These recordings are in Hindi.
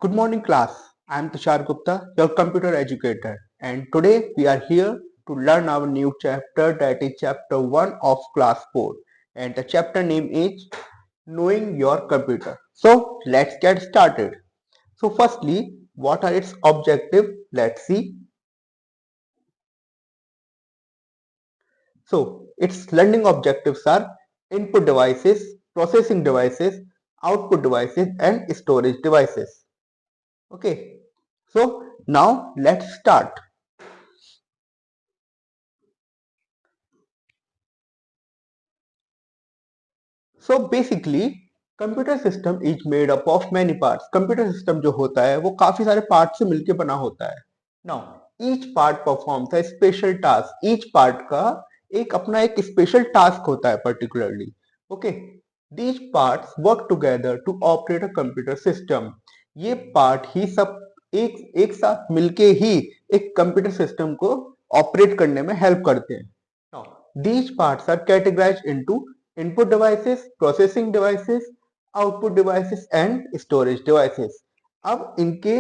Good morning, class. I am Tushar Gupta, your computer educator, and today we are here to learn our new chapter, that is chapter 1 of class 4. And the chapter name is Knowing Your Computer. So, let's get started. So, firstly, what are its objectives? Let's see. So, its learning objectives are input devices, processing devices, output devices, and storage devices. Okay, so now let's start. So basically computer system is made up of many parts. Computer system जो होता है वो काफी सारे पार्ट से मिलकर बना होता है. Now each part performs a special task. Each part का एक अपना एक स्पेशल टास्क होता है particularly. Okay, these parts work together to operate a computer system. ये पार्ट ही सब एक एक साथ मिलके ही एक कंप्यूटर सिस्टम को ऑपरेट करने में हेल्प करते हैं. Now these parts are categorised into input devices, processing devices, output devices and storage devices. अब इनके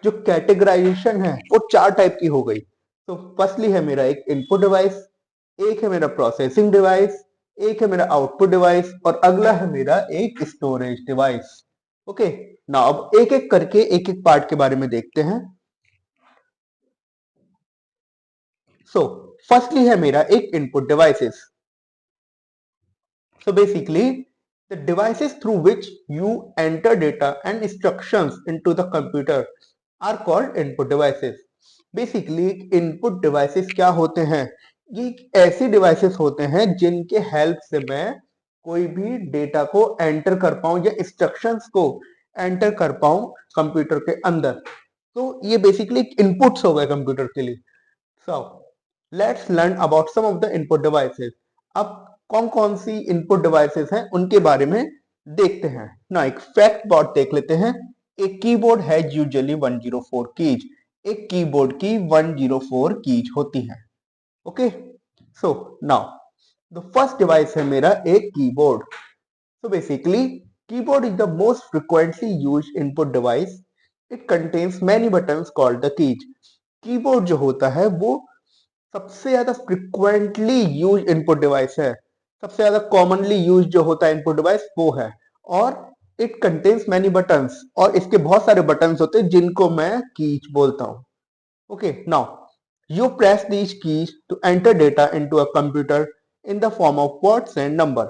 जो कैटेगराइजेशन है वो चार टाइप की हो गई. तो फर्स्टली है मेरा एक इनपुट डिवाइस, एक है मेरा प्रोसेसिंग डिवाइस, एक है मेरा आउटपुट डिवाइस और अगला है मेरा एक स्टोरेज डिवाइस. ओके, नाउ अब एक एक करके एक एक पार्ट के बारे में देखते हैं. सो फर्स्टली है मेरा एक input devices. So basically, the devices through which you enter data and instructions into the computer are called input devices. Basically, input devices क्या होते हैं? ये ऐसी devices होते हैं जिनके help से मैं कोई भी डेटा को एंटर कर पाऊं या इंस्ट्रक्शंस को एंटर कर पाऊं कंप्यूटर के अंदर. तो ये बेसिकली इनपुट्स हो गए कंप्यूटर के लिए. So let's learn about some of the input devices. अब कौन कौन सी इनपुट डिवाइसेस हैं उनके बारे में देखते हैं ना. एक फैक्ट बोर्ड देख लेते हैं. एक कीबोर्ड है यूजुअली 104 कीज. एक कीबोर्ड की 104 कीज होती हैं. Okay, so now the first device है मेरा एक keyboard. So basically keyboard is the most frequently used input device. It contains many buttons called the keys. Keyboard जो होता है वो सबसे ज्यादा फ्रिक्वेंटली यूज इनपुट डिवाइस है. सबसे ज्यादा कॉमनली यूज जो होता है इनपुट डिवाइस वो है. और इट कंटेन्स मैनी बटन्स, और इसके बहुत सारे बटन्स होते हैं जिनको मैं कीज बोलता हूं. Okay, now you press these keys to enter data into a computer in the form of words and number.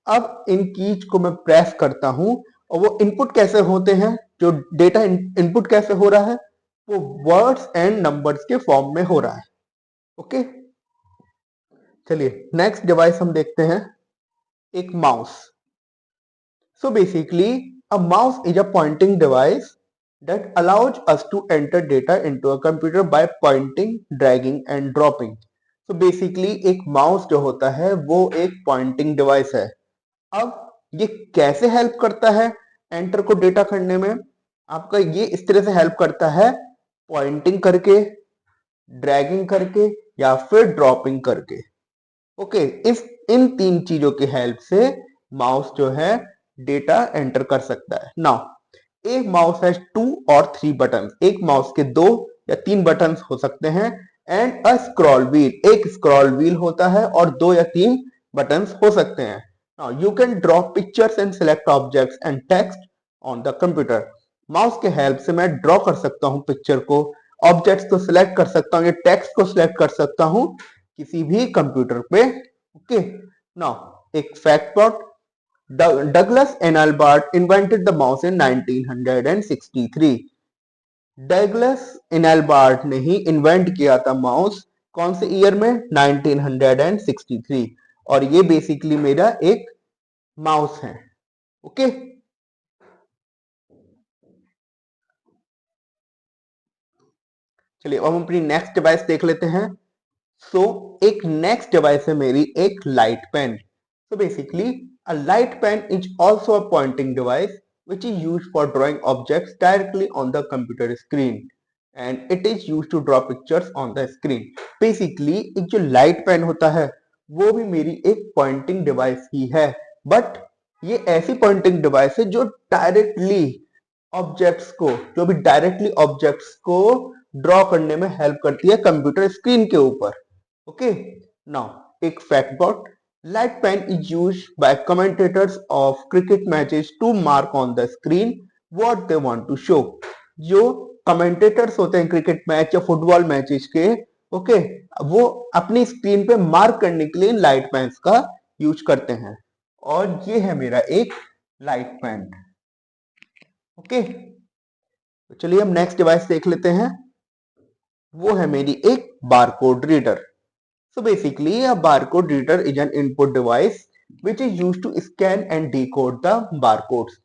अब इन कीज को मैं प्रेस करता हूं और वो इनपुट कैसे होते हैं, जो डेटा इनपुट कैसे हो रहा है, वो वर्ड्स एंड नंबर्स के फॉर्म में हो रहा है. ओके, चलिए नेक्स्ट डिवाइस हम देखते हैं, एक mouse. So basically a mouse is a pointing device that allows us to enter data into a computer by pointing, dragging and dropping. So basically एक माउस जो होता है वो एक पॉइंटिंग डिवाइस है. अब ये कैसे हेल्प करता है एंटर को डेटा करने में? आपका ये इस तरह से हेल्प करता है, पॉइंटिंग करके, ड्रैगिंग करके या फिर ड्रॉपिंग करके. ओके, इस इन तीन चीजों की हेल्प से माउस जो है डेटा एंटर कर सकता है. नाउ एक माउस है 2 और 3 बटन. एक माउस के 2 या 3 बटन हो सकते हैं. एंड अ स्क्रॉल व्हील, एक स्क्रॉल व्हील होता है और 2 या 3 बटन हो सकते हैं. Now you can draw pictures and select objects and text on the computer. Mouse के हेल्प से मैं ड्रॉ कर सकता हूं पिक्चर को, ऑब्जेक्ट्स को सिलेक्ट कर सकता हूं या टेक्स्ट को सिलेक्ट कर सकता हूं किसी भी कंप्यूटर पे. ओके, नाउ एक fact about. Douglas Engelbart invented the mouse in 1963. Douglas Engelbart ने ही इन्वेंट किया था माउस. कौन से ईयर में? 1963. और ये बेसिकली मेरा एक माउस है. ओके, चलिए अब हम अपनी नेक्स्ट डिवाइस देख लेते हैं. सो एक नेक्स्ट डिवाइस है मेरी एक light pen. So basically, a light pen is also a pointing device which is used for drawing objects directly on the computer screen, and it is used to draw pictures on the screen. Basically, एक जो light pen होता है वो भी मेरी एक pointing device ही है, but ये ऐसी pointing device है जो directly ऑब्जेक्ट्स को, जो भी डायरेक्टली ऑब्जेक्ट्स को ड्रॉ करने में हेल्प करती है कंप्यूटर स्क्रीन के ऊपर। ओके, नाउ एक fact but, light pen is used by commentators of cricket matches to mark on the screen what they want to show. जो कमेंटेटर्स होते हैं क्रिकेट मैच या फुटबॉल मैचेस के, ओके, वो अपनी स्क्रीन पे मार्क करने के लिए लाइट पेन्स का यूज करते हैं। और ये है मेरा एक लाइट पेन। ओके, तो चलिए हम नेक्स्ट डिवाइस देख लेते हैं। वो है मेरी एक barcode reader. So basically a barcode reader is an input device which is used to scan and decode the barcodes.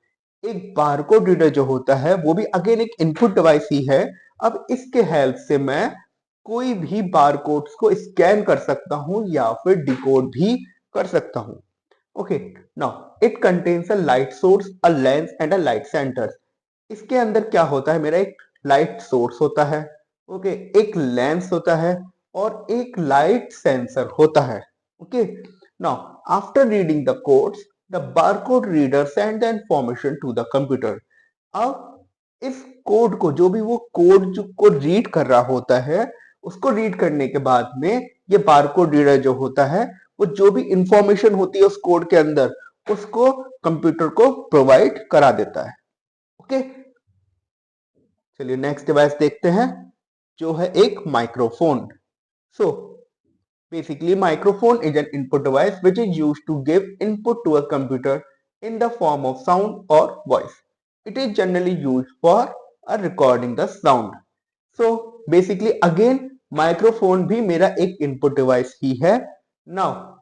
एक बारकोड रीडर जो होता है वो भी अगेन एक इनपुट डिवाइस ही है। अब इसके हेल्प से मैं कोई भी बारकोड्स को स्कैन कर सकता हूं या फिर डिकोड भी कर सकता हूं। Okay, now it contains a light source, a lens and a light centre. इसके अंदर क्या होता है, मेरा एक लाइट सोर्स होता है, ओके, एक लेंस होता है और एक लाइट सेंसर होता है। Okay, now after reading the codes the barcode reader send the information to the computer. अब इस कोड को, जो भी वो कोड जो को रीड कर रहा होता है, उसको रीड करने के बाद में ये बारकोड रीडर जो होता है वो जो भी इंफॉर्मेशन होती है उस कोड के अंदर उसको कंप्यूटर को प्रोवाइड करा देता है। ओके, चलिए नेक्स्ट डिवाइस देखते हैं, जो है एक microphone. So basically microphone is an input device which is used to give input to a computer in the form of sound और voice. It is generally used for recording the sound. So basically again microphone भी मेरा एक इनपुट डिवाइस ही है। नाउ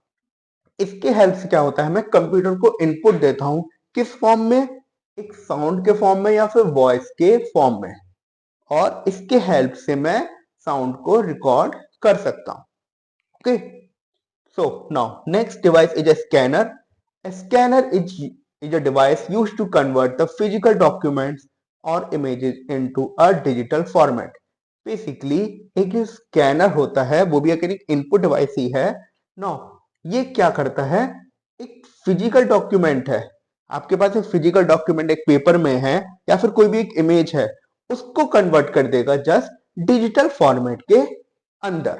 इसके हेल्प से क्या होता है, मैं कंप्यूटर को इनपुट देता हूं, किस फॉर्म में, एक साउंड के फॉर्म में या फिर वॉइस के फॉर्म में, और इसके हेल्प से मैं साउंड को रिकॉर्ड कर सकता हूं। Okay, so now next device is a scanner. A scanner is a device used to convert the physical documents or images into a digital format. Basically एक जो स्कैनर होता है वो भी एक इनपुट डिवाइस ही है। नो, ये क्या करता है, एक फिजिकल डॉक्यूमेंट है, आपके पास एक फिजिकल डॉक्यूमेंट एक पेपर में है या फिर कोई भी एक इमेज है, उसको कन्वर्ट कर देगा जस्ट डिजिटल फॉर्मेट के अंदर।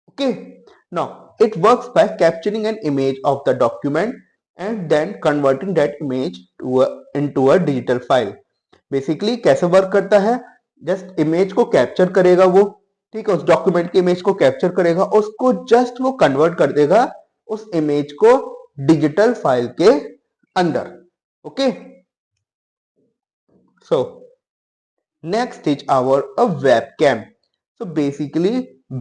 Okay, now it works by capturing an image of the document and then converting that image into a digital file. Basically कैसे वर्क करता है, जस्ट इमेज को कैप्चर करेगा वो, ठीक है, उस डॉक्यूमेंट की इमेज को कैप्चर करेगा, उसको जस्ट वो कन्वर्ट कर देगा उस इमेज को डिजिटल फाइल के अंदर। Okay, so next is our a webcam. So basically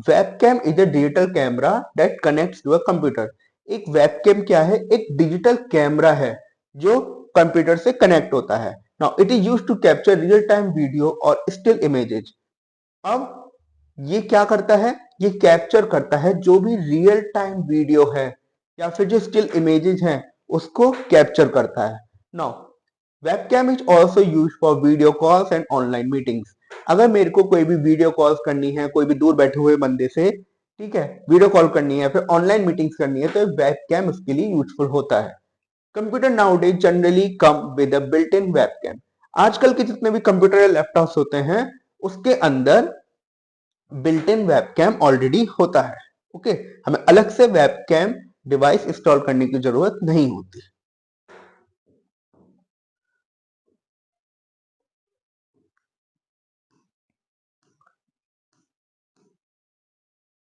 webcam is a digital camera that connects to a computer. एक वेबकैम क्या है, एक डिजिटल कैमरा है जो कंप्यूटर से कनेक्ट होता है। Now it is used to capture real time video और स्टिल इमेजेस। अब ये क्या करता है, ये कैप्चर करता है जो भी रियल टाइम वीडियो है या फिर जो स्टिल इमेजेस हैं उसको कैप्चर करता है। Now webcam is also use for video calls and online meetings. अगर मेरे को कोई भी वीडियो कॉल्स करनी है कोई भी दूर बैठे हुए बंदे से, ठीक है, वीडियो कॉल करनी है फिर ऑनलाइन मीटिंग्स करनी है, तो वेबकैम उसके लिए यूजफुल होता है। Computer nowadays generally come with a built in webcam. आजकल के जितने भी कंप्यूटर या लैपटॉप्स होते हैं उसके अंदर बिल्ट इन वेबकैम ऑलरेडी होता है। ओके, हमें अलग से वेबकैम डिवाइस इंस्टॉल करने की जरूरत नहीं होती।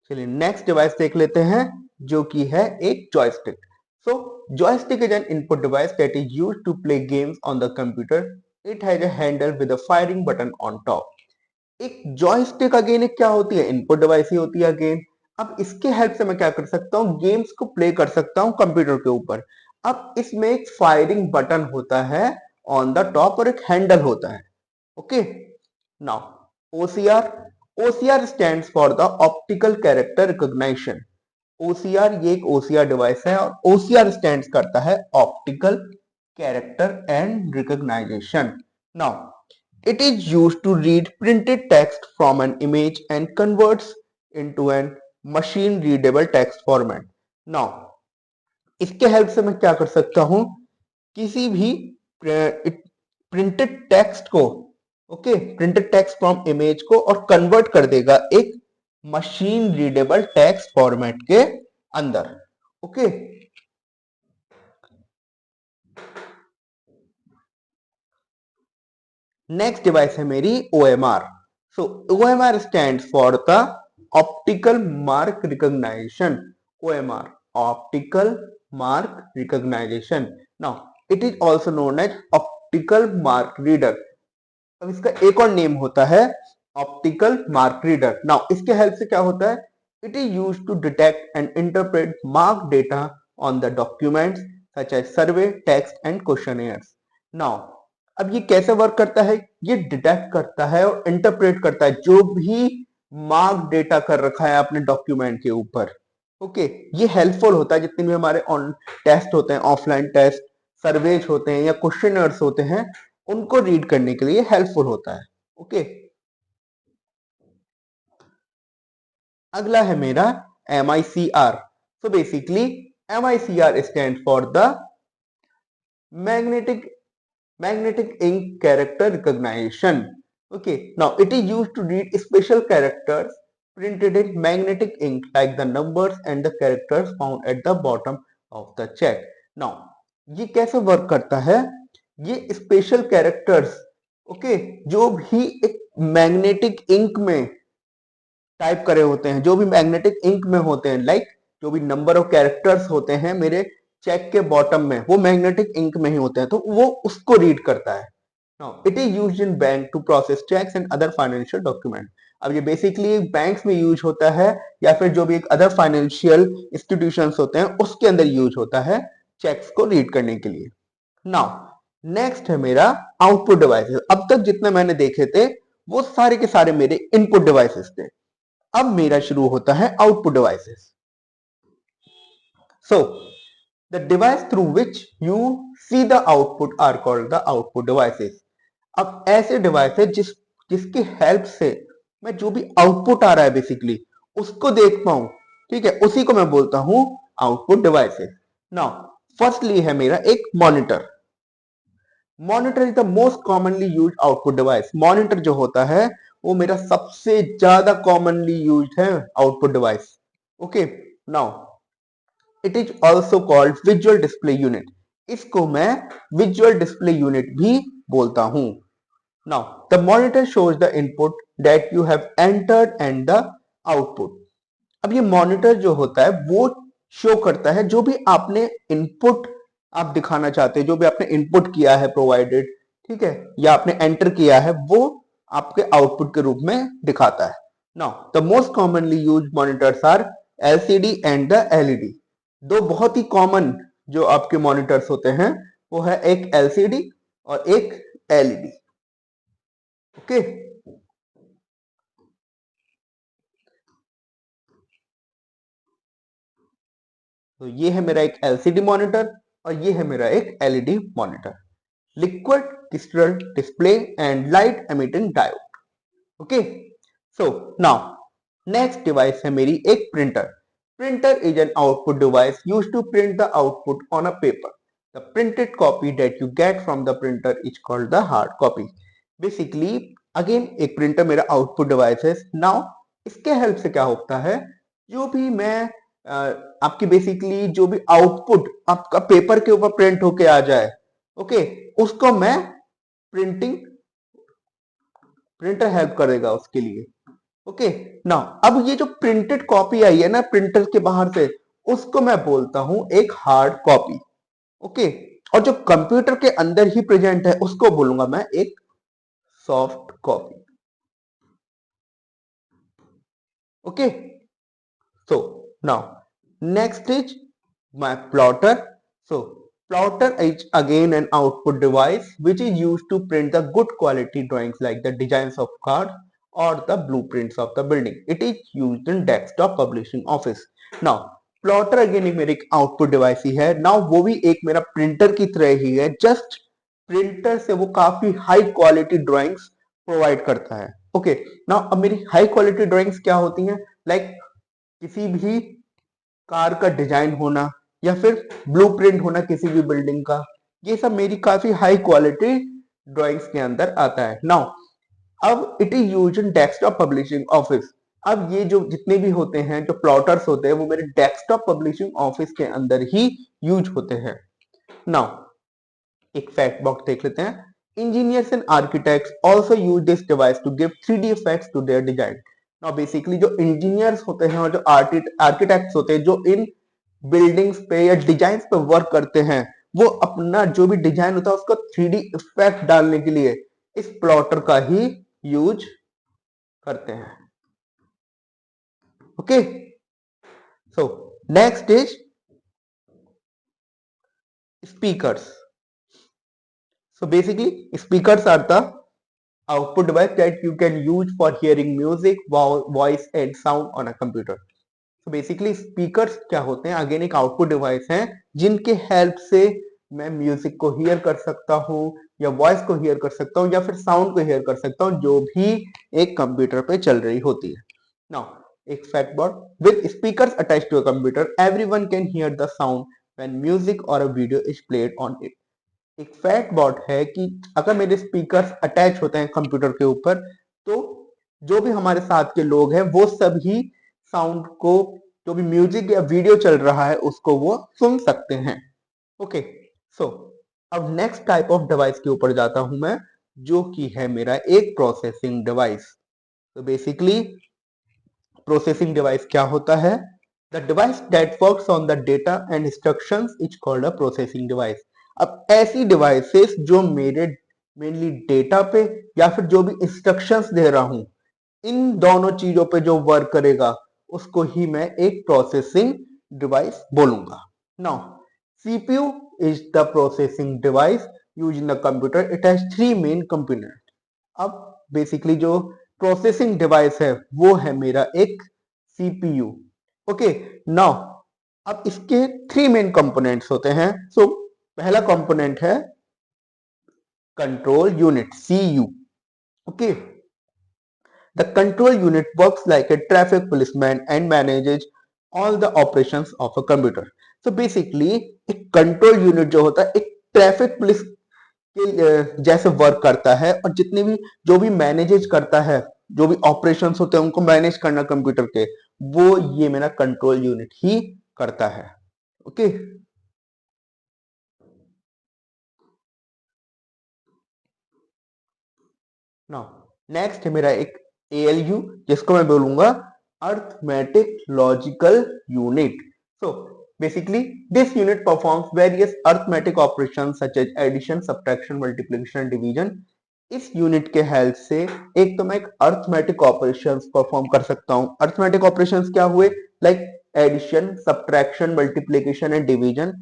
चलिए नेक्स्ट डिवाइस देख लेते हैं, जो कि है एक joystick. So joystick is an input device that is used to play games on the computer. It has a handle with a firing button on top. एक जॉयस्टिक अगेन एक क्या होती है, इनपुट डिवाइस ही होती है अगेन। अब इसके हेल्प से मैं क्या कर सकता हूँ, गेम्स को प्ले कर सकता हूँ कंप्यूटर के ऊपर। अब इसमें एक फायरिंग बटन होता है ऑन द टॉप और एक हैंडल होता है। Okay, now OCR, OCR stands for the optical character recognition. OCR ये एक ओसीआर डिवाइस है और ओसीआर स्टैंड्स करता है optical character and recognisation. Now it is used to read printed text from an image and converts into an machine readable text format. Now, इसके हेल्प से मैं क्या कर सकता हूं, किसी भी प्रिंटेड टेक्स्ट को, okay, printed text from image को और कन्वर्ट कर देगा एक मशीन रीडेबल टेक्स्ट फॉर्मेट के अंदर, ओके। नेक्स्ट डिवाइस है मेरी OMR। So OMR stand for the optical mark recognition. OMR, optical mark recognition. Now it is also known as optical mark reader. अब इसका एक और नेम होता है ऑप्टिकल मार्क रीडर। नाउ इसके हेल्प से क्या होता है, it is used to detect and interpret mark data on the documents such as survey, text and questionnaires. Now अब ये कैसे वर्क करता है, ये डिटेक्ट करता है और इंटरप्रेट करता है जो भी मार्क डेटा कर रखा है अपने डॉक्यूमेंट के ऊपर, ओके। ये हेल्पफुल होता है जितने भी हमारे ऑन टेस्ट होते हैं, ऑफलाइन टेस्ट, सर्वेज होते हैं या क्वेश्चनर्स होते हैं, उनको रीड करने के लिए हेल्पफुल होता है, ओके। अगला है मेरा MICR। So basically MICR stand for the magnetic ink character recognition. Okay, now it is used to read special characters printed in magnetic ink like the numbers and the characters found at the bottom of the check. Now ये कैसे वर्क करता है, ये स्पेशल कैरेक्टर्स, ओके, जो भी एक मैग्नेटिक इंक में टाइप करे होते हैं, जो भी मैग्नेटिक इंक में होते हैं, लाइक जो भी नंबर ऑफ कैरेक्टर्स होते हैं मेरे चेक के बॉटम में, वो मैग्नेटिक इंक में ही होते हैं, तो वो उसको रीड करता है। Now it is used in bank to process cheques and other financial document. अब ये बेसिकली बैंक्स में यूज होता है या फिर जो भी एक अदर फाइनेंशियल इंस्टीट्यूशंस होते हैं उसके अंदर यूज होता है चेक्स को रीड करने के लिए। नाउ नेक्स्ट है मेरा आउटपुट डिवाइसेस। अब तक जितने मैंने देखे थे वो सारे के सारे मेरे इनपुट डिवाइसेस थे, अब मेरा शुरू होता है output devices. So the device through which you see the output are called the output devices. अब ऐसे डिवाइसेस जिसकी हेल्प से मैं जो भी आउटपुट आ रहा है बेसिकली उसको देख पाऊं, ठीक है, उसी को मैं बोलता हूं आउटपुट डिवाइसेस। नाउ फर्स्टली है मेरा एक monitor. Monitor is the most commonly use output device. Monitor जो होता है वो मेरा सबसे ज्यादा कॉमनली यूज्ड है output device, okay. Now it is also called visual display unit. इसको मैं विजुअल डिस्प्ले यूनिट भी बोलता हूं। Now the monitor shows the input that you have entered and the output. अब ये मॉनिटर जो होता है वो शो करता है जो भी आपने इनपुट आप दिखाना चाहते हैं, जो भी आपने इनपुट किया है प्रोवाइडेड, ठीक है, या आपने एंटर किया है, वो आपके आउटपुट के रूप में दिखाता है। Now the most commonly used monitors are LCD and the LED। दो बहुत ही कॉमन जो आपके मॉनिटर्स होते हैं वो है एक LCD और एक LED, ओके। तो ये है मेरा एक LCD मॉनिटर और ये है मेरा एक LED monitor, liquid crystal display and light emitting diode, okay. So now next device है मेरी एक printer. Printer is an output device used to print the output on a paper. The printed copy that you get from the printer is called the hard copy. Basically again एक प्रिंटर मेरा आउटपुट डिवाइस है। नाउ इसके हेल्प से क्या होता है, जो भी मैं आपकी बेसिकली जो भी आउटपुट आपका पेपर के ऊपर प्रिंट होके आ जाए, ओके, उसको मैं प्रिंटर हेल्प करेगा उसके लिए, ओके। नाउ अब ये जो प्रिंटेड कॉपी आई है ना प्रिंटर के बाहर से, उसको मैं बोलता हूं एक हार्ड कॉपी, ओके। और जो कंप्यूटर के अंदर ही प्रेजेंट है उसको बोलूंगा मैं एक soft copy, okay. So now next is my plotter. So plotter is again an output device which is used to print the good quality drawings like the designs of cars or the blueprints of the building. It is used in desktop publishing office. Now plotter again एक मेरी एक आउटपुट डिवाइस ही है। नाउ वो भी एक मेरा प्रिंटर की तरह ही है, जस्ट प्रिंटर से वो काफी हाई क्वालिटी ड्राइंग्स प्रोवाइड करता है, ओके। नाउ अब मेरी हाई क्वालिटी ड्राइंग्स क्या होती हैं, लाइक किसी भी कार का डिजाइन होना या फिर ब्लूप्रिंट होना किसी भी बिल्डिंग का, ये सब मेरी काफी हाई क्वालिटी ड्राइंग्स के अंदर आता है। नाउ अब it is use in desktop publishing office. अब ये जो जितने भी होते हैं जो प्लॉटर्स होते हैं वो मेरे डेस्कटॉप पब्लिशिंग ऑफिस के अंदर ही यूज होते हैं। नाउ एक फैक्ट बॉक्स देख लेते हैं। Engineers and architects also use this device to give 3D effects to their design. Now basically जो इंजीनियर्स होते हैं और जो आर्किटेक्ट्स होते हैं जो इन बिल्डिंग्स पे या डिजाइन पे वर्क करते हैं, वो अपना जो भी डिजाइन होता है उसको 3D इफेक्ट डालने के लिए इस प्लॉटर का ही यूज करते हैं। Okay, so next is speakers. So basically, speakers are the output device that you can use for hearing music, voice and sound on a computer. So basically, speakers क्या होते हैं? Again एक output device हैं जिनके हेल्प से मैं म्यूजिक को हियर कर सकता हूँ या वॉइस को हियर कर सकता हूँ या फिर साउंड को हियर कर सकता हूँ जो भी एक कंप्यूटर पे चल रही होती है। नाउ एक fact about with speakers attached to a computer everyone can hear the sound when music और a video is played on it. एक फैक्ट बॉट है कि अगर मेरे स्पीकर्स अटैच होते हैं कंप्यूटर के ऊपर तो जो भी हमारे साथ के लोग हैं वो सभी साउंड को, जो भी म्यूजिक या वीडियो चल रहा है उसको वो सुन सकते हैं। ओके, सो अब नेक्स्ट टाइप ऑफ डिवाइस के ऊपर जाता हूं मैं, जो कि है मेरा एक प्रोसेसिंग डिवाइस। तो बेसिकली प्रोसेसिंग डिवाइस क्या होता है? The device that works on the data and instructions is called a processing device. अब ऐसी डिवाइसेस जो मेरे मेनली डेटा पे या फिर जो भी इंस्ट्रक्शंस दे रहा हूं इन दोनों चीजों पे जो वर्क करेगा उसको ही मैं एक प्रोसेसिंग डिवाइस बोलूंगा। Now CPU is the processing device used in the computer. It has three main component. अब बेसिकली जो प्रोसेसिंग डिवाइस है वो है मेरा एक सीपीयू। ओके, नाउ अब इसके थ्री मेन कंपोनेंट्स होते हैं। सो पहला कंपोनेंट है control unit, CU. Okay, the control unit works like a traffic policeman and manages all the operations of a computer. So basically एक कंट्रोल यूनिट जो होता है एक ट्रैफिक पुलिस के जैसे वर्क करता है और जितने भी जो भी मैनेजेज करता है, जो भी ऑपरेशंस होते हैं उनको मैनेज करना कंप्यूटर के, वो ये मेरा कंट्रोल यूनिट ही करता है। ओके, नाउ नेक्स्ट है मेरा एक ALU जिसको मैं बोलूंगा arithmetic logical unit. So basically this unit performs various arithmetic operations such as addition, subtraction, multiplication, division. इस यूनिट के हेल्प से एक तो मैं एक अर्थमेटिक ऑपरेशंस परफॉर्म कर सकता हूं। अर्थमेटिक ऑपरेशंस क्या हुए? Like addition, subtraction, multiplication and division.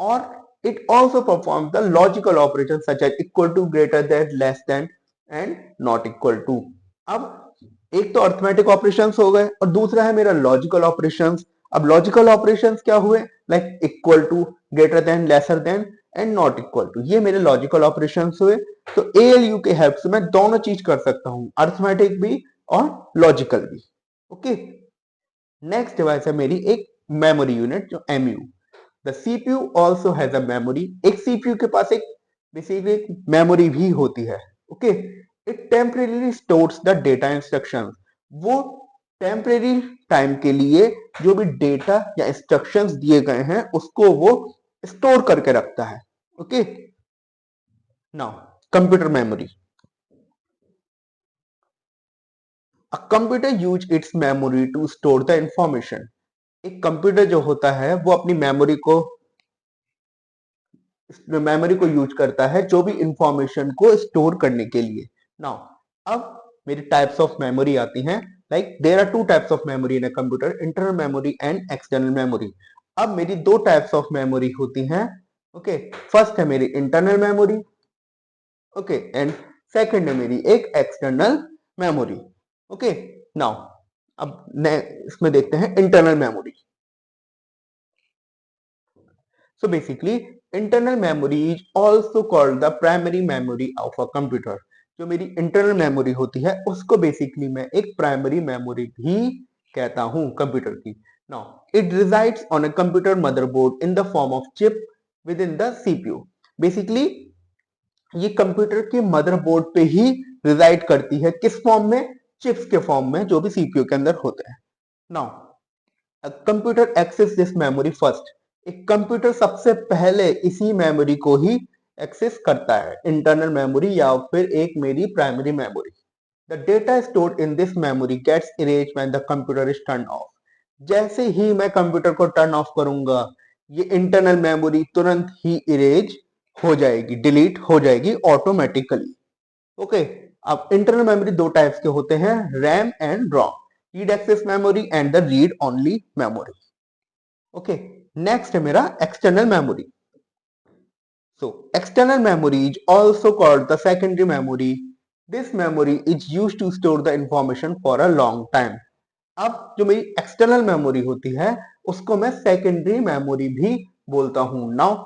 और it also performs the logical operations such as equal to, greater than, less than and not equal to. अब एक तो अर्थमेटिक ऑपरेशंस हो गए और दूसरा है मेरा लॉजिकल ऑपरेशंस। अब लॉजिकल ऑपरेशंस क्या हुए? Like equal to, greater than, lesser than and not equal to, ये मेरे लॉजिकल ऑपरेशंस हुए। तो ALU के हेल्प से मैं दोनों चीज कर सकता हूं, अर्थमेटिक भी और लॉजिकल भी। ओके, नेक्स्ट डिवाइस है मेरी एक मेमोरी यूनिट जो MU। The CPU also has a memory. एक CPU के पास एक बेसिकली एक मेमोरी भी होती है। Okay, it temporary stores the data instruction. वो टेम्परेरी टाइम के लिए जो भी डेटा या इंस्ट्रक्शंस दिए गए हैं उसको वो स्टोर करके रखता है। Okay, now computer memory. A computer use its memory to store the information. एक कंप्यूटर जो होता है वो अपनी मेमोरी को यूज करता है जो भी इंफॉर्मेशन को स्टोर करने के लिए। नाउ अब मेरी टाइप्स ऑफ मेमोरी आती हैं। Like there are two types of memory in a computer, internal memory and external memory. अब मेरी दो टाइप्स ऑफ मेमोरी होती हैं। ओके, फर्स्ट है मेरी internal memory. Okay, and second है मेरी एक एक्सटर्नल मेमोरी। ओके, नाउ अब इसमें देखते हैं internal memory. So basically, internal memory is also called the primary memory of a computer. जो मेरी इंटरनल मेमोरी होती है उसको बेसिकली मैं एक प्राइमरी मेमोरी भी कहता हूं कंप्यूटर की। Now it resides on a computer motherboard in the form of chip with in the CPU। Basically ये कंप्यूटर के मदरबोर्ड पे ही रिजाइड करती है। किस फॉर्म में? चिप्स के फॉर्म में, जो भी सीपीयू के अंदर होते हैं। Now computer access this memory first. एक कंप्यूटर सबसे पहले इसी मेमोरी को ही एक्सेस करता है, इंटरनल मेमोरी या फिर एक मेरी primary memory. The data stored in this memory gets erased when the computer is turn off. जैसे ही मैं कंप्यूटर को टर्न ऑफ करूंगा, ये इंटरनल मेमोरी तुरंत ही इरेज हो जाएगी, डिलीट हो जाएगी ऑटोमेटिकली। ओके, अब इंटरनल मेमोरी दो टाइप्स के होते हैं, RAM and ROM, read access memory and the read only memory. Okay, next है मेरा external memory. So external memory is also called the secondary memory. This memory is used to store the information for a long time. अब जो मेरी एक्सटर्नल मेमोरी होती है उसको मैं सेकेंडरी मेमोरी भी बोलता हूं। नाउ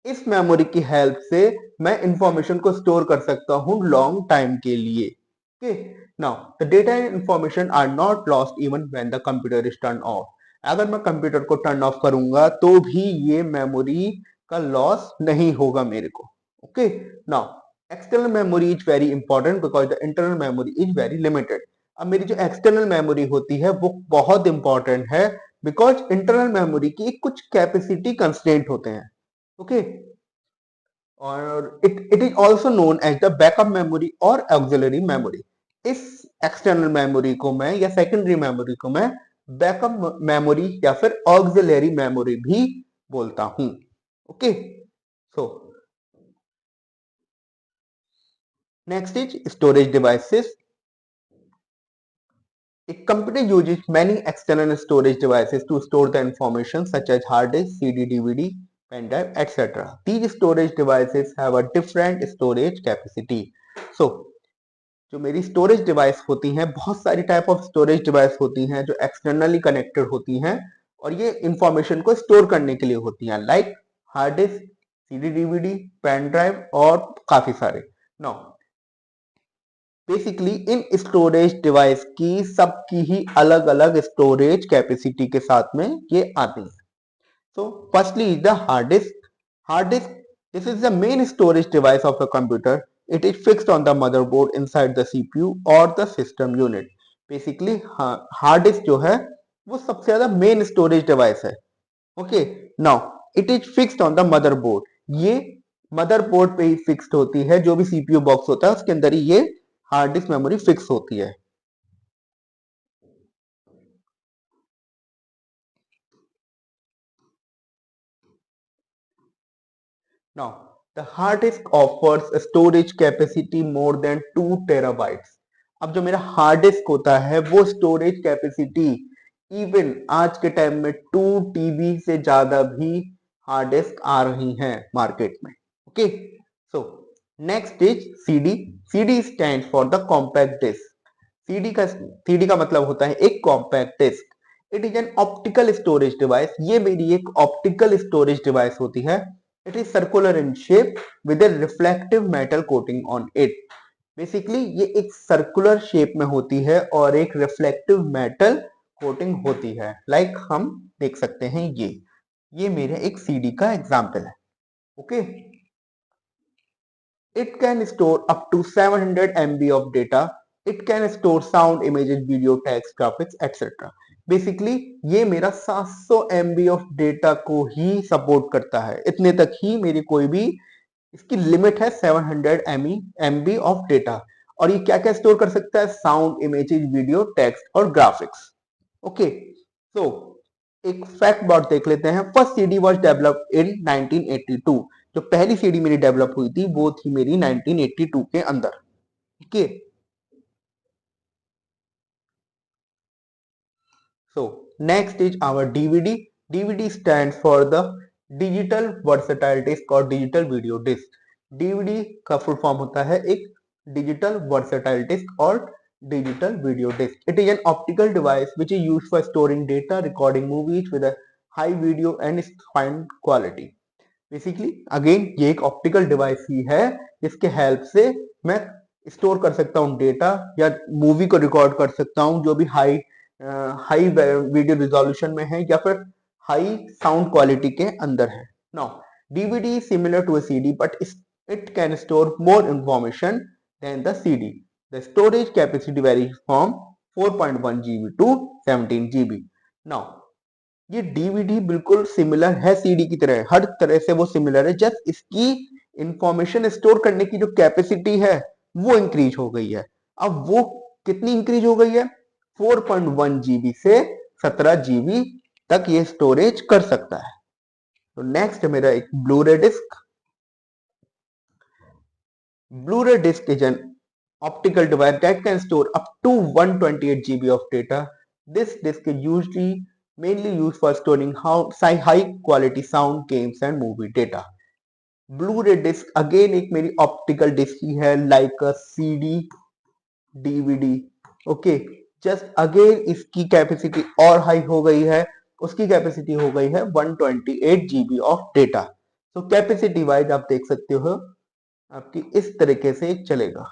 इस मेमोरी की हेल्प से मैं इंफॉर्मेशन को स्टोर कर सकता हूं लॉन्ग टाइम के लिए। Okay, now the data and information are not lost even when the computer is turn off. अगर मैं कंप्यूटर को टर्न ऑफ करूंगा तो भी ये मेमोरी का लॉस नहीं होगा मेरे को। Okay, now external memory is very important because the internal memory is very limited. अब मेरी जो एक्सटर्नल मेमोरी होती है वो बहुत इंपॉर्टेंट है बिकॉज इंटरनल मेमोरी की कुछ कैपेसिटी कंस्ट्रेंट होते हैं। ओके, और it is also known as the backup memory और ऑक्सिलरी मेमोरी। इस एक्सटर्नल मेमोरी को मैं या सेकेंडरी मेमोरी को मैं बैकअप मेमोरी या फिर ऑक्सिलरी मेमोरी भी बोलता हूं। Okay, so next is storage devices. A computer uses many external storage devices to store the information such as hard disk, CD, DVD, pen drive, etc. These storage devices have a different storage capacity. So, जो मेरी स्टोरेज डिवाइस होती हैं, बहुत सारी टाइप ऑफ स्टोरेज डिवाइस होती हैं जो एक्सटर्नली कनेक्टेड होती हैं और ये इंफॉर्मेशन को स्टोर करने के लिए होती हैं, like hard disk, CD, DVD, pen drive और काफी सारे। नाउ बेसिकली इन स्टोरेज डिवाइस की सबकी ही अलग अलग स्टोरेज कैपेसिटी के साथ में ये आती है। So firstly is the hard disk. Hard disk, this is the main storage device of a computer. It is fixed on the motherboard inside the CPU और the system unit. Basically hard disk जो है वो सबसे ज्यादा मेन स्टोरेज डिवाइस है। Okay, now it is fixed on the motherboard. ये मदरबोर्ड पे ही फिक्स्ड होती है, जो भी सीपीयू बॉक्स होता है उसके अंदर ही ये हार्ड डिस्क मेमोरी फिक्स होती है। Now, the hard disk offers a storage capacity more than 2 terabytes. अब जो मेरा हार्ड डिस्क होता है वो स्टोरेज कैपेसिटी इवन आज के टाइम में 2 टीबी से ज्यादा भी हार्ड डिस्क आ रही हैं मार्केट में। Okay, so next is CD. CD stand for the compact disc. सीडी का मतलब होता है एक compact disc. It is an optical storage device. ये मेरी एक ऑप्टिकल स्टोरेज डिवाइस होती है। It is circular in shape with a reflective metal coating on it. Basically ये एक सर्कुलर शेप में होती है और एक रिफ्लेक्टिव मेटल कोटिंग होती है, लाइक हम देख सकते हैं ये मेरे एक सीडी का एग्जाम्पल है। Okay, it can store up to 700 MB of data. It can store sound, images, video, text, graphics, etc. Basically ये मेरा 700 MB ऑफ डेटा को ही सपोर्ट करता है। इतने तक ही मेरी कोई भी इसकी लिमिट है, 700 MB ऑफ डेटा। और ये क्या क्या स्टोर कर सकता है? साउंड, इमेजेस, वीडियो, टेक्स्ट और ग्राफिक्स। ओके, सो एक फैक्ट अबाउट देख लेते हैं। First CD was developed in 1982। जो पहली सीडी मेरी डेवलप हुई थी वो थी मेरी 1982 के अंदर। Okay, so next is our DVD. DVD stands for the digital versatile disc और डिजिटल वीडियो डिस्क। डीवीडी का फुल फॉर्म होता है एक डिजिटल वर्सेटाइल डिस्क और digital video disc. It is an optical device which is used for storing data, recording movies with high video and fine quality. Basically again ये एक ऑप्टिकल डिवाइस ही है जिसके हेल्प से मैं स्टोर कर सकता हूँ डेटा या मूवी को रिकॉर्ड कर सकता हूँ जो भी हाई वीडियो रिजोल्यूशन में है या फिर हाई साउंड क्वालिटी के अंदर है। Now DVD similar to a CD but it can store more information than the CD. The storage capacity varies from 4.1 GB to 17 GB. Now ये DVD बिल्कुल सिमिलर है CD की तरह, हर तरह से वो सिमिलर है, जस्ट इसकी इंफॉर्मेशन स्टोर करने की जो कैपेसिटी है वो इंक्रीज हो गई है। अब वो कितनी इंक्रीज हो गई है? 4.1 GB से 17 GB तक ये स्टोरेज कर सकता है। तो नेक्स्ट है मेरा एक Blu-ray disc. Blu-ray disc is an optical device that can store up to 128 GB of data. This disc is usually mainly used for storing high quality sound, games and movie data. Blu-ray disc again एक मेरी optical disc ही है, like a CD, DVD. Okay, just again इसकी कैपेसिटी और हाई हो गई है, उसकी कैपेसिटी हो गई है 128 GB of data. तो कैपेसिटी वाइज आप देख सकते हो आपकी इस तरीके से चलेगा।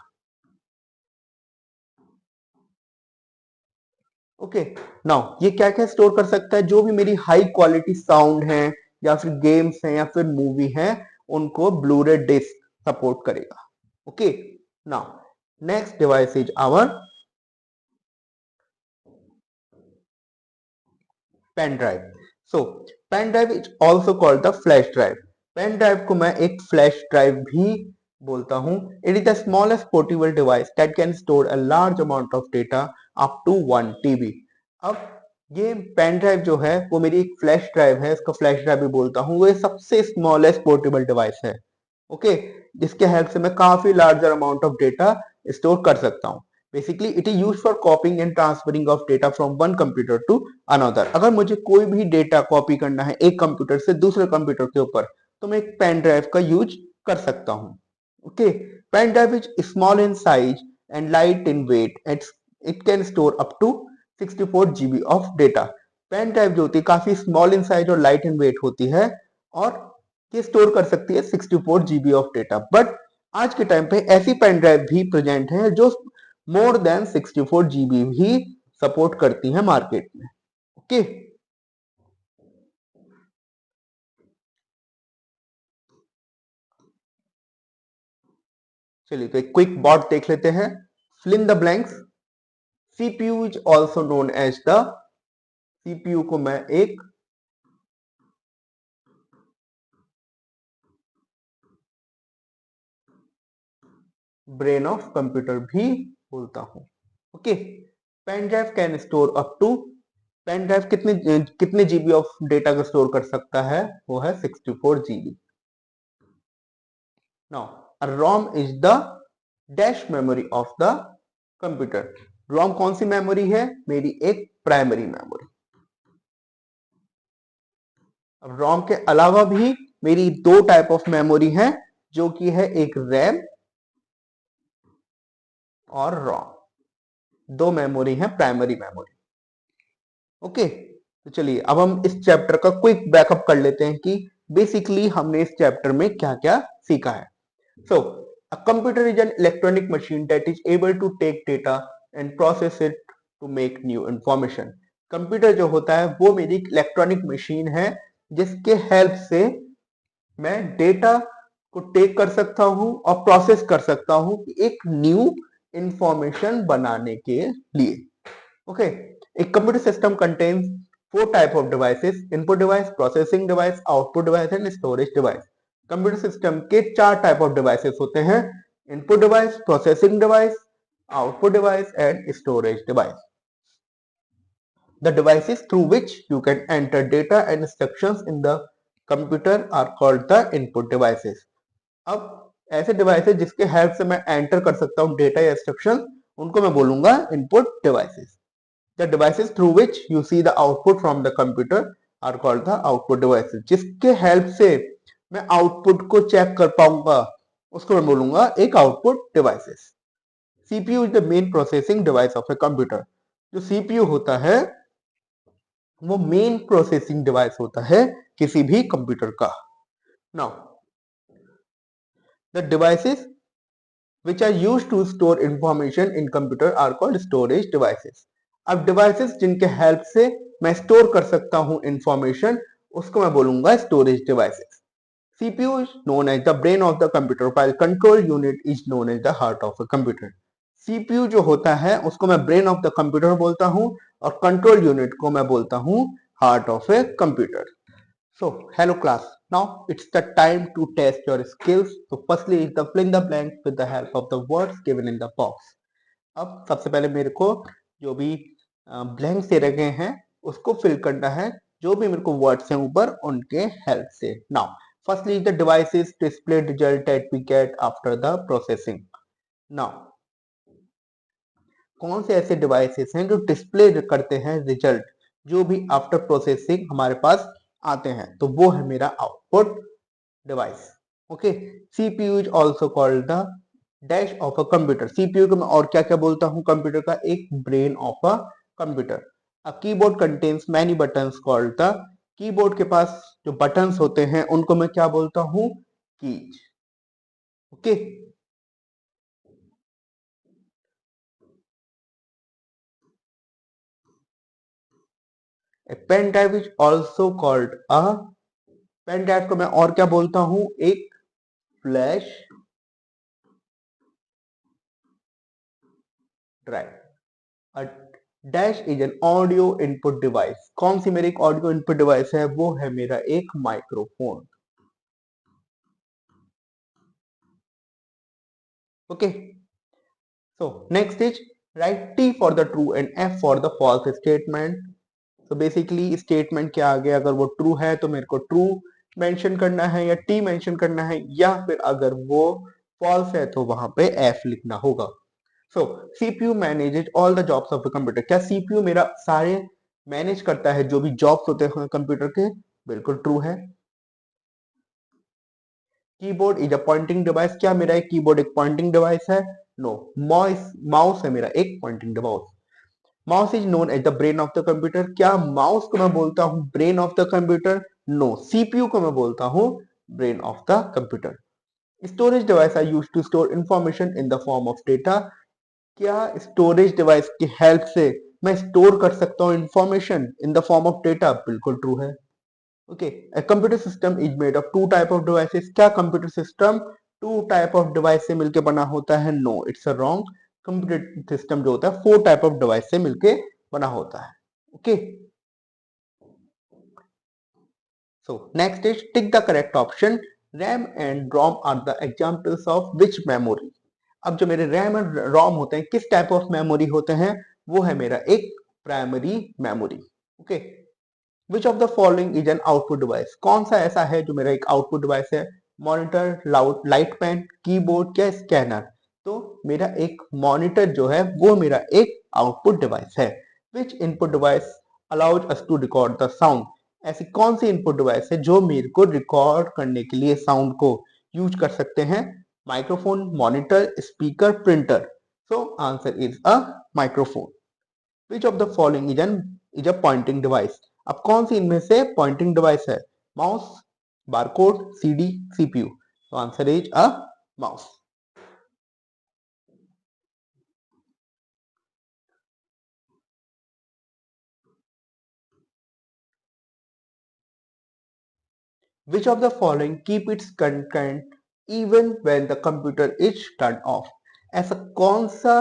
ओके, नाउ ये क्या क्या स्टोर कर सकता है? जो भी मेरी हाई क्वालिटी साउंड है या फिर गेम्स हैं या फिर मूवी है, उनको ब्लू-रे डिस्क सपोर्ट करेगा। Okay, now next device is our pen drive. So pen drive is also called the flash drive. Pen drive को मैं एक फ्लैश ड्राइव भी बोलता हूं। It is the smallest portable device that can store a large amount of data up to 1 TB। अब ये पेन ड्राइव जो है वो मेरी एक फ्लैश ड्राइव है, इसको फ्लैश ड्राइव भी बोलता हूँ। वो सबसे स्मॉलेस्ट पोर्टेबल डिवाइस है, ओके, जिसके हेल्प से मैं काफी larger amount of data store कर सकता हूँ। Basically it is used for copying and transferring of data from one computer to another. अगर मुझे कोई भी डेटा कॉपी करना है एक कंप्यूटर से दूसरे कंप्यूटर के ऊपर, तो मैं एक पेन ड्राइव का यूज कर सकता हूँ। Okay, pen drive is small in size and light in weight. It can store up to 64 GB of data. Pen drive जो होती है काफी स्मॉल इन साइज और लाइट इन वेट होती है, और ये स्टोर कर सकती है 64 GB ऑफ डेटा। बट आज के टाइम पे ऐसी पेन ड्राइव भी प्रेजेंट है जो मोर देन 64 GB भी सपोर्ट करती है मार्केट में। ओके, चलिए तो एक क्विक बॉट देख लेते हैं। Fill in the blanks. CPU is also known as the, CPU को मैं एक ब्रेन ऑफ कंप्यूटर भी बोलता हूं। Okay, pen drive can store up to, pen drive कितने जीबी ऑफ डेटा को स्टोर कर सकता है? वो है 64 GB। Now ROM is the dash memory of the computer. ROM कौन सी मेमोरी है? मेरी एक प्राइमरी मेमोरी। अब रोम के अलावा भी मेरी दो टाइप ऑफ मेमोरी है, जो कि है एक रैम और रोम। दो मेमोरी है, प्राइमरी मेमोरी। ओके, तो चलिए अब हम इस चैप्टर का क्विक बैकअप कर लेते हैं कि बेसिकली हमने इस चैप्टर में क्या क्या सीखा है। So a computer is an electronic machine that is able to take data and process it to make new information. Computer जो होता है वो मेरी इलेक्ट्रॉनिक मशीन है, जिसके हेल्प से मैं डेटा को टेक कर सकता हूं और प्रोसेस कर सकता हूं एक न्यू इंफॉर्मेशन बनाने के लिए। Okay, a computer system contains four type of devices: input device, processing device, output device and storage device. Computer system के चार टाइप ऑफ डिवाइसेस होते हैं: input device, processing device, output device and storage device. The devices through which you can enter data and instructions in the computer are called the input devices. अब ऐसे डिवाइसेस जिसके हेल्प से मैं एंटर कर सकता हूं डेटा या इंस्ट्रक्शन, उनको मैं बोलूंगा input devices. The devices through which you see the output from the computer are called the output devices. जिसके हेल्प से मैं आउटपुट को चेक कर पाऊंगा, उसको मैं बोलूंगा एक output devices. CPU is the main processing device of a computer. जो CPU होता है वो मेन प्रोसेसिंग डिवाइस होता है किसी भी कंप्यूटर का। Now, the devices which are used to store information in computer are called storage devices. अब डिवाइसेस जिनके हेल्प से मैं स्टोर कर सकता हूं इंफॉर्मेशन, उसको मैं बोलूंगा storage devices. CPU is known as the brain of the computer while control unit is known as the heart of a computer. CPU जो होता है उसको मैं brain of the computer बोलता हूँ और control unit को मैं बोलता हूँ heart of a computer. So hello class, now it's the time to test your skills. So firstly is the fill in the blank with the help of the words given in the box. अब सबसे पहले मेरे को जो भी ब्लैंक दे रखे हैं उसको फिल करना है, जो भी मेरे को वर्ड्स हैं ऊपर उनके हेल्प से. Now firstly the devices display result that we get after the processing. Now कौन से ऐसे डिवाइसेस हैं जो डिस्प्ले करते हैं रिजल्ट जो भी आफ्टर प्रोसेसिंग हमारे पास आते हैं, तो वो है मेरा output device. Okay, CPU is also called the dash of a computer. CPU को मैं और क्या क्या बोलता हूँ, कंप्यूटर का एक brain of a computer. A keyboard contains many buttons called the. Keyboard के पास जो बटन्स होते हैं उनको मैं क्या बोलता हूँ, keys. Okay, pen drive is also called a. Pen drive को मैं और क्या बोलता हूँ, एक flash drive. A dash is an audio input device. कौन सी मेरी एक ऑडियो इनपुट डिवाइस है, वो है मेरा एक microphone. Okay, so next is write T for the true and F for the false statement. तो बेसिकली स्टेटमेंट क्या आ गया, अगर वो ट्रू है तो मेरे को ट्रू मेंशन करना है या टी मेंशन करना है, या फिर अगर वो फॉल्स है तो वहां पे एफ लिखना होगा. So CPU manages all the jobs of the computer. क्या सीपीयू मेरा सारे मैनेज करता है जो भी जॉब्स होते हैं कंप्यूटर के, बिल्कुल ट्रू है. Keyboard is a pointing device. क्या मेरा एक कीबोर्ड एक पॉइंटिंग डिवाइस है, नो. माउस है मेरा एक pointing device. Mouse is known as the brain of the computer. क्या माउस को मैं बोलता हूं brain of the computer, no. CPU को मैं बोलता हूं brain of the computer. Storage device are used to store information in the form of data. क्या स्टोरेज डिवाइस की हेल्प से मैं स्टोर कर सकता हूं information in the form of data, बिल्कुल ट्रू है. Okay, a computer system is made of two type of devices. क्या computer system two type of device से मिलके बना होता है, no, it's a wrong. Computer system जो होता है फोर टाइप ऑफ डिवाइस से मिलके बना होता है. Okay, so next is tick the correct option. RAM and ROM are the examples of which memory. अब जो मेरे रैम और रोम होते हैं किस टाइप ऑफ मेमोरी होते हैं, वो है मेरा एक primary memory. Okay, which of the following is an output device. कौन सा ऐसा है जो मेरा एक आउटपुट डिवाइस है, मॉनिटर, लाइट पेन, कीबोर्ड या स्कैनर. तो मेरा एक मॉनिटर जो है वो मेरा एक आउटपुट डिवाइस है. Which input device allows us to record the sound. ऐसी कौन सी इनपुट डिवाइस है जो मेरे को रिकॉर्ड करने के लिए साउंड को यूज कर सकते हैं, microphone, monitor, speaker, printer. So answer is a microphone. Which of the following is a pointing device. अब कौन सी इनमें से पॉइंटिंग डिवाइस है, माउस, बारकोड, सीडी, सीपीयू. तो answer is a mouse. Which of the following keep its content even when the computer is turn of. ऐसा कौन सा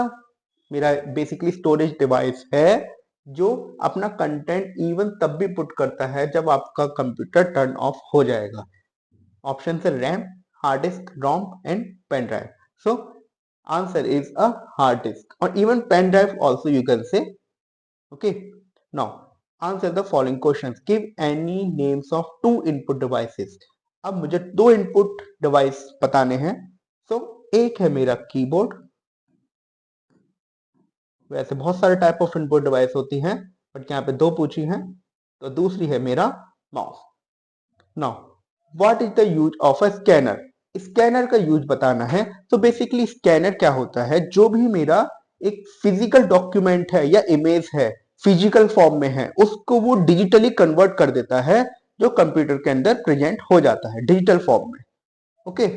मेरा बेसिकली स्टोरेज डिवाइस है जो अपना कंटेंट इवन तब भी पुट करता है जब आपका कंप्यूटर टर्न ऑफ हो जाएगा. ऑप्शन है RAM, hard disk, ROM and pen drive. So answer is a hard disk or even pen drive also you can say. Okay, now answer the following questions. Give any names of two input devices. अब मुझे दो इनपुट डिवाइस बताने हैं. सो एक है मेरा कीबोर्ड. वैसे बहुत सारे टाइप ऑफ इनपुट डिवाइस होती हैं बट यहाँ पे दो पूछी हैं. तो दूसरी है मेरा mouse. Now what is the use of a scanner. Scanner का यूज बताना है. तो बेसिकली स्कैनर क्या होता है, जो भी मेरा एक फिजिकल डॉक्यूमेंट है या इमेज है फिजिकल फॉर्म में है उसको वो डिजिटली कन्वर्ट कर देता है, जो कंप्यूटर के अंदर प्रेजेंट हो जाता है डिजिटल फॉर्म में. Okay,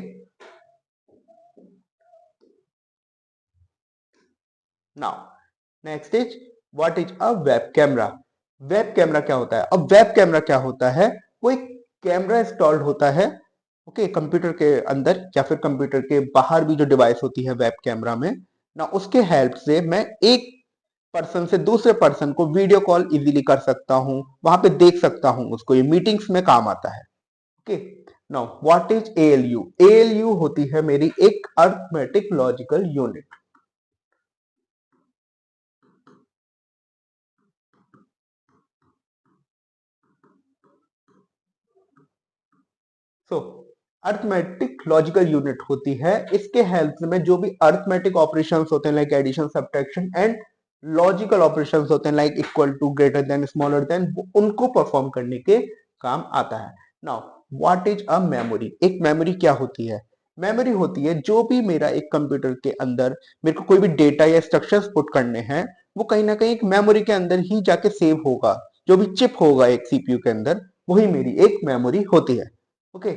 now next is what is a web camera. Web camera क्या होता है. अब वेब कैमरा क्या होता है, वो एक कैमरा इंस्टॉल्ड होता है ओके, कंप्यूटर के अंदर या फिर कंप्यूटर के बाहर भी जो डिवाइस होती है वेब कैमरा में ना, उसके हेल्प से मैं एक पर्सन से दूसरे पर्सन को वीडियो कॉल इजीली कर सकता हूं, वहां पे देख सकता हूं उसको। ये मीटिंग्स में काम आता है। Okay, now what is ALU? ALU होती है मेरी एक अर्थमेटिक लॉजिकल यूनिट। सो अर्थमेटिक लॉजिकल यूनिट होती है, इसके हेल्प में जो भी अर्थमेटिक ऑपरेशंस होते हैं like addition, subtraction and logical operations होते हैं like equal to, greater than, smaller than, उनको परफॉर्म करने के काम आता है। Now what is a memory? एक मेमोरी क्या होती है? मेमोरी होती है जो भी मेरा एक कंप्यूटर के अंदर मेरे को कोई भी डेटा या स्ट्रक्चर्स पुट करने हैं, वो कहीं ना कहीं एक मेमोरी के अंदर ही जाके सेव होगा। जो भी चिप होगा एक सीपीयू के अंदर, वही मेरी एक मेमोरी होती है। Okay,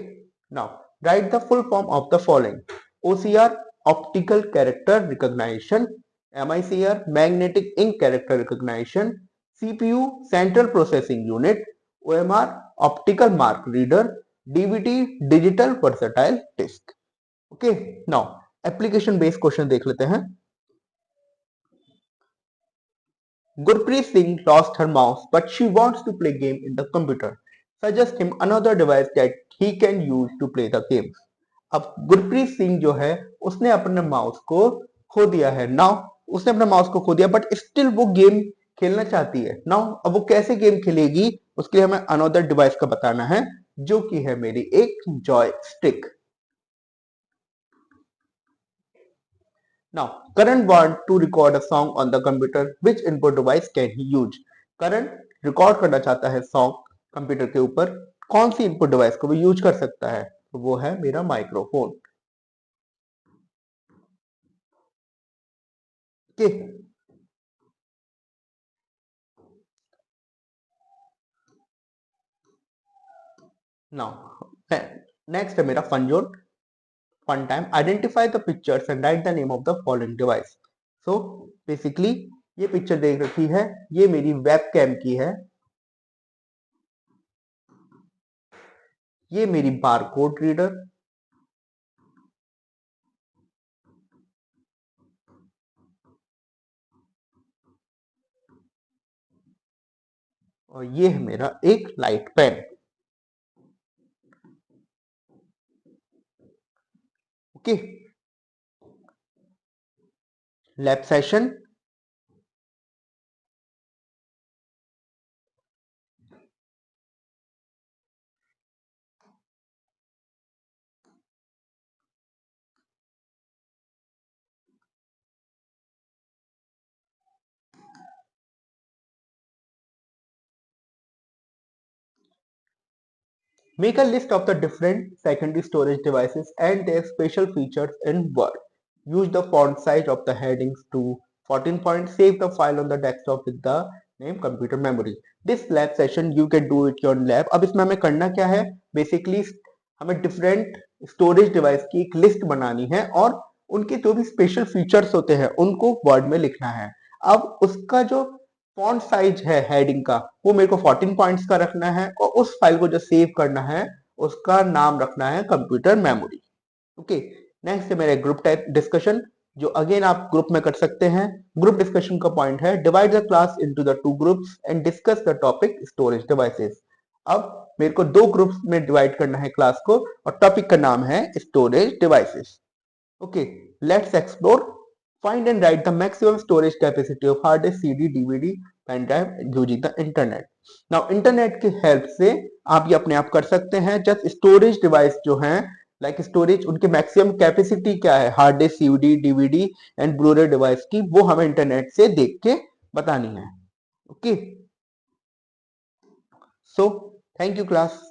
now write the full form of the following: OCR, optical character recognition; MICR, magnetic ink character recognition; CPU, central processing unit; OMR, optical mark reader; DVT, digital versatile disk. Okay, now application based question देख लेते हैं। Gurpreet Singh lost her mouse, but she wants to play game in the computer. Suggest him another device that he can use to play the game. अब गुरप्रीत सिंह जो है उसने अपने माउस को खो दिया है। नाउ उसने अपना माउस को खो दिया, बट स्टिल वो गेम खेलना चाहती है। नाउ अब वो कैसे गेम खेलेगी, उसके लिए हमें अनदर डिवाइस का बताना है, जो कि है मेरी एक Joy stick. Now, Karan want to record a song on the computer. Which input device can he use? Karan record करना चाहता है सॉन्ग कंप्यूटर के ऊपर, कौन सी इनपुट डिवाइस को वो यूज कर सकता है? तो वो है मेरा माइक्रोफोन। ओके, नाउ नेक्स्ट है मेरा fun zone, fun time. Identify the pictures and write the name of the following device. So basically ये पिक्चर देख रखी है, ये मेरी वेब कैम की है, ये मेरी बारकोड रीडर, और ये है मेरा एक light pen. Okay, lab session. Make a list of the different secondary storage devices and their special features in Word. Use the font size of the headings to 14 points. Save the file on the desktop with the name computer memory. This lab session you can do it your lab. अब इसमें हमें करना क्या है? Basically हमें different storage device की एक list बनानी है और उनके जो भी special features होते हैं उनको Word में लिखना है। अब उसका जो फॉन्ट साइज है हेडिंग का, वो मेरे को 14 पॉइंट्स का रखना है और उस फाइल को जो सेव करना है उसका नाम रखना है कंप्यूटर मेमोरी। ओके, नेक्स्ट है मेरा ग्रुप टाइप डिस्कशन, जो अगेन आप ग्रुप में कर सकते हैं। ग्रुप डिस्कशन का पॉइंट है divide the class into the two groups and discuss the topic storage devices. अब मेरे को दो ग्रुप्स में डिवाइड करना है क्लास को और टॉपिक का नाम है storage devices. Okay, let's explore. Find and write the maximum storage capacity of hard disk, CD, DVD, pen drive using the internet. Now, internet की हेल्प से आप ये अपने आप कर सकते हैं। जस्ट स्टोरेज डिवाइस जो हैं लाइक स्टोरेज, उनके मैक्सिमम कैपेसिटी क्या है hard disk, CD, DVD and Blu-ray device की, वो हमें इंटरनेट से देख के बतानी है। Okay, so thank you class.